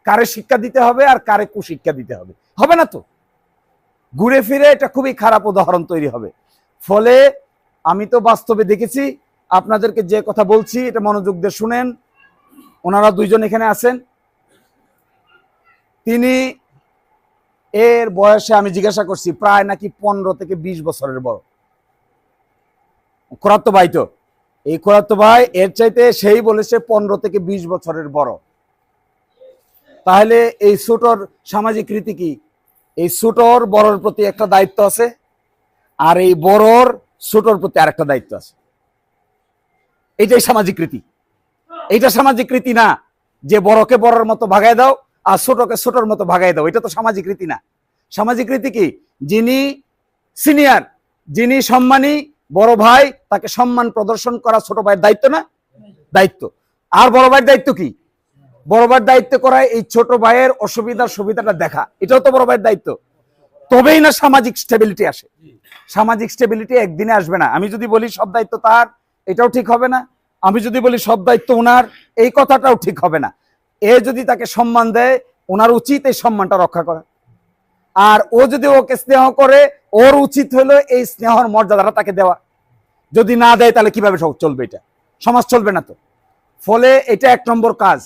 কারে শিক্ষা দিতে হবে আর কারে কুশিক্ষা দিতে হবে, হবে না তো। ঘুরে ফিরে এটা খুবই খারাপ উদাহরণ তৈরি হবে। ফলে আমি তো বাস্তবে দেখেছি, আপনাদেরকে যে কথা বলছি এটা মনোযোগ দিয়ে শুনেন। ওনারা দুইজন এখানে আছেন, তিনি এর বয়সে আমি জিজ্ঞাসা করছি প্রায় নাকি 15 থেকে 20 বছরের বড়। খোরাত্তো ভাই, তো এই খোরাত্তো ভাই এর চাইতে সেই বলেছে 15 থেকে 20 বছরের বড়। তাহলে এই ছোটর সামাজিক রীতি কি? এই ছোটর বড়র প্রতি একটা দায়িত্ব আছে, আর এই বড়র ছোটর প্রতি আরেকটা দায়িত্ব আছে। এইটাই সামাজিক রীতি। এইটা সামাজিক রীতি না যে বড়কে বড়র মতো ভাগায় দাও আর ছোটকে ছোটর মতো ভাগায় দাও, এটা তো সামাজিক রীতি না। সামাজিক রীতি কি? যিনি সিনিয়র, যিনি সম্মানী বড় ভাই, তাকে সম্মান প্রদর্শন করা ছোট ভাইয়ের দায়িত্ব না? দায়িত্ব। আর বড় ভাইয়ের দায়িত্ব কি? বড় ভাইয়ের দায়িত্ব করায় এই ছোট ভাইয়ের অসুবিধার সুবিধাটা দেখা, এটাও তো বড় ভাইয়ের দায়িত্ব। তবেই না সামাজিক স্টেবিলিটি আসে। সামাজিক স্টেবিলিটি একদিনে আসবে না। আমি যদি বলি সব দায়িত্ব তার, এটাও ঠিক হবে না। আমি যদি বলি সব দায়িত্ব ওনার, এই কথাটাও ঠিক হবে না। এ যদি তাকে সম্মান দেয়, ওনার উচিত এই সম্মানটা রক্ষা করা। আর ও যদি ওকে স্নেহ করে, ওর উচিত হলো এই স্নেহর মর্যাদাটা তাকে দেওয়া। যদি না দেয় তাহলে কিভাবে চলবে? এটা সমাজ চলবে না তো। ফলে এটা 1 নম্বর কাজ।